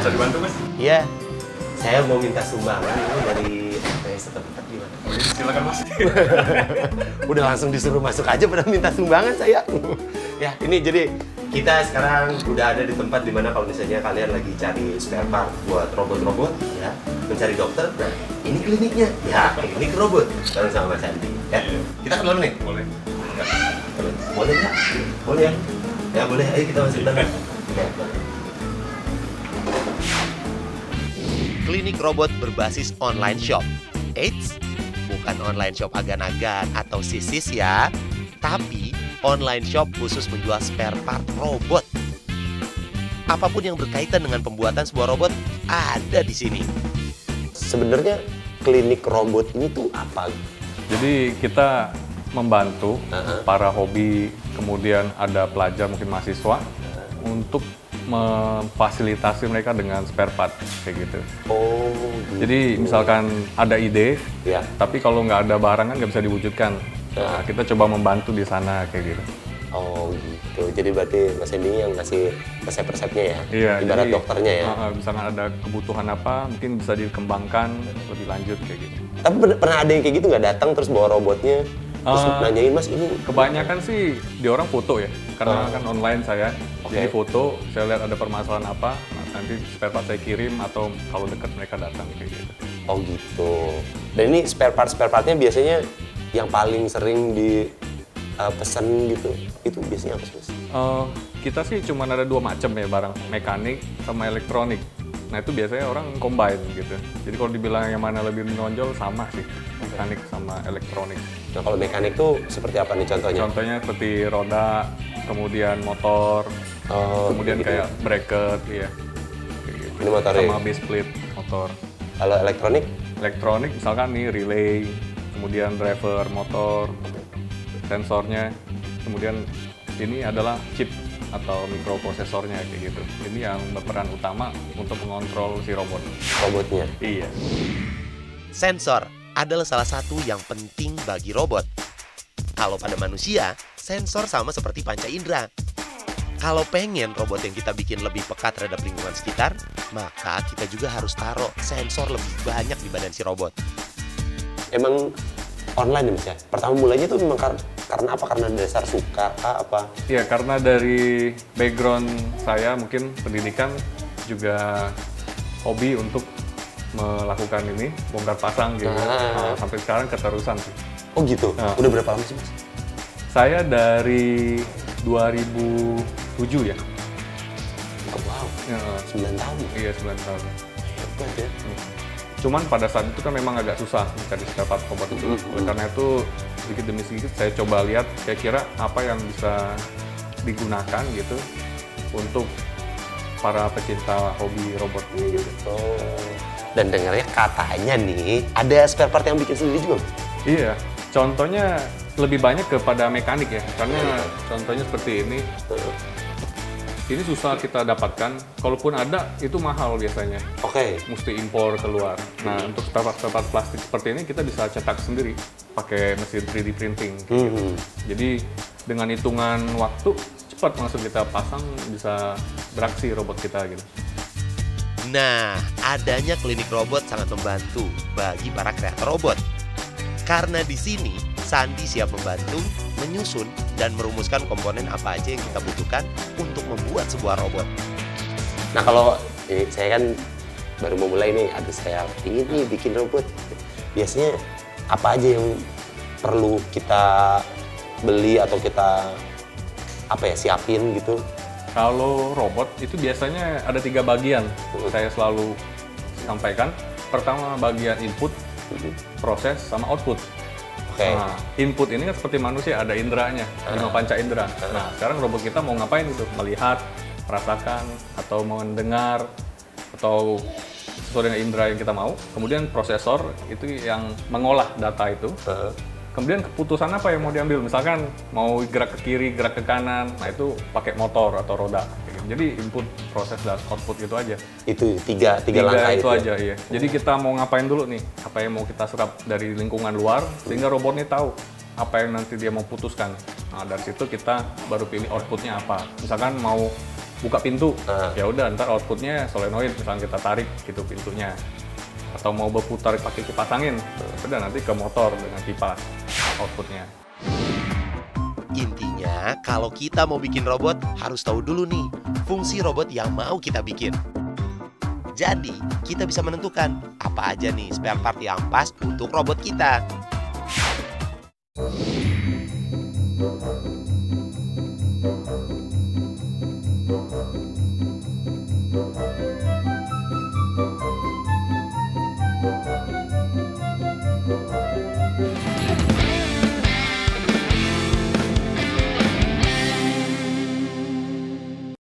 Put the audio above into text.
Bisa dibantu, Mas? Iya, saya mau minta sumbangan ini dari FPI setempat gimana? Silakan, Mas. Udah langsung disuruh masuk aja pada minta sumbangan saya. Ya, ini jadi kita sekarang udah ada di tempat dimana kalau misalnya kalian lagi cari spare part buat robot-robot, ya, mencari dokter. Nah, ini kliniknya, ya, klinik robot. Bareng sama Mas Andi. Ya, kita ke dalam nih. Boleh. Boleh nggak? Boleh ya? Ya boleh. Ayo kita masuk ke dalam. Klinik robot berbasis online shop. Eits, bukan online shop agan-agan atau sisis ya, tapi online shop khusus menjual spare part robot. Apapun yang berkaitan dengan pembuatan sebuah robot ada di sini. Sebenarnya klinik robot ini tuh apa? Jadi kita membantu para hobi, kemudian ada pelajar mungkin mahasiswa untuk memfasilitasi mereka dengan spare part kayak gitu. Oh, gitu. Jadi misalkan ada ide, ya, tapi kalau nggak ada barang kan nggak bisa diwujudkan. Nah, kita coba membantu di sana kayak gitu. Oh gitu. Jadi berarti Mas Hendy yang ngasih resep-resepnya ya? Iya. Ibarat jadi, dokternya ya? Misalkan ada kebutuhan apa, mungkin bisa dikembangkan lebih lanjut kayak gitu. Tapi pernah ada yang kayak gitu nggak datang terus bawa robotnya? Terus nanyain, Mas ini? Kebanyakan sih di orang foto ya, karena kan online saya. Jadi foto, saya lihat ada permasalahan apa, nanti spare part saya kirim atau kalau dekat mereka datang kayak gitu. Oh gitu. Dan ini spare partnya biasanya yang paling sering di pesan gitu, itu biasanya apa sih, Mas? Kita sih cuma ada dua macam ya barang, mekanik sama elektronik. Nah itu biasanya orang combine gitu. Jadi kalau dibilang yang mana lebih menonjol sama sih, mekanik sama elektronik. Nah kalau mekanik tuh seperti apa nih contohnya? Contohnya seperti roda, kemudian motor, kemudian gitu. kayak bracket, iya. Kayak gitu. Ini motornya? Sama base plate motor. Kalau elektronik? Elektronik misalkan nih relay, kemudian driver motor, sensornya, kemudian ini adalah chip atau mikroprosesornya kayak gitu. Ini yang berperan utama untuk mengontrol si robot. Robotnya? Iya. Sensor adalah salah satu yang penting bagi robot. Kalau pada manusia, sensor sama seperti panca indera. Kalau pengen robot yang kita bikin lebih peka terhadap lingkungan sekitar, maka kita juga harus taruh sensor lebih banyak di badan si robot. Emang online ya, Mas ya? Pertama mulainya tuh memang karena apa? Karena dasar suka apa? Iya, karena dari background saya mungkin pendidikan juga hobi untuk melakukan ini, bongkar pasang gitu. Nah, sampai sekarang keterusan sih. Oh gitu? Udah berapa lama sih, Mas? Saya dari 2007 ya. Oh, wow, Ya, 9 tahun. iya 9 tahun. Hebat ya. Cuman pada saat itu kan memang agak susah mencari spare part robot itu. Oleh karena itu sedikit demi sedikit saya coba lihat kira-kira apa yang bisa digunakan gitu untuk para pecinta hobi robot ini gitu. Oh. Dan dengarnya katanya nih ada spare part yang bikin sendiri juga, Mas? Iya, contohnya lebih banyak kepada mekanik ya. Karena contohnya seperti ini. Ini susah kita dapatkan, kalaupun ada itu mahal biasanya. Oke. Mesti impor keluar. Nah, untuk spare part plastik seperti ini kita bisa cetak sendiri pakai mesin 3D printing. Gitu. Jadi dengan hitungan waktu cepat langsung kita pasang, bisa beraksi robot kita gitu. Nah, adanya klinik robot sangat membantu bagi para kreator robot. Karena di sini Sandi siap membantu, menyusun, dan merumuskan komponen apa aja yang kita butuhkan untuk membuat sebuah robot. Nah kalau saya kan baru mau mulai nih, ada saya ingin nih bikin robot. Biasanya apa aja yang perlu kita beli atau kita siapin gitu? Kalau robot itu biasanya ada 3 bagian. Saya selalu sampaikan. Pertama bagian input, proses, sama output. Okay. Nah, input ini kan seperti manusia, ada inderanya, 5 panca indera. Nah, sekarang robot kita mau ngapain gitu? Melihat, merasakan, atau mendengar, atau sesuai dengan indera yang kita mau. Kemudian prosesor itu yang mengolah data itu. Kemudian keputusan apa yang mau diambil? Misalkan mau gerak ke kiri, gerak ke kanan, nah itu pakai motor atau roda. Jadi input, proses, dan output gitu aja. Itu tiga langkah itu aja, iya. Jadi kita mau ngapain dulu nih? Apa yang mau kita serap dari lingkungan luar, sehingga robot ini tahu apa yang nanti dia mau putuskan. Nah, dari situ kita baru pilih outputnya apa. Misalkan mau buka pintu, Ah. ya udah ntar outputnya solenoid, misalnya kita tarik gitu pintunya. Atau mau berputar pakai kipas angin, udah nanti ke motor dengan kipas outputnya. Intinya, kalau kita mau bikin robot, harus tahu dulu nih fungsi robot yang mau kita bikin. Jadi, kita bisa menentukan apa aja nih spare part yang pas untuk robot kita.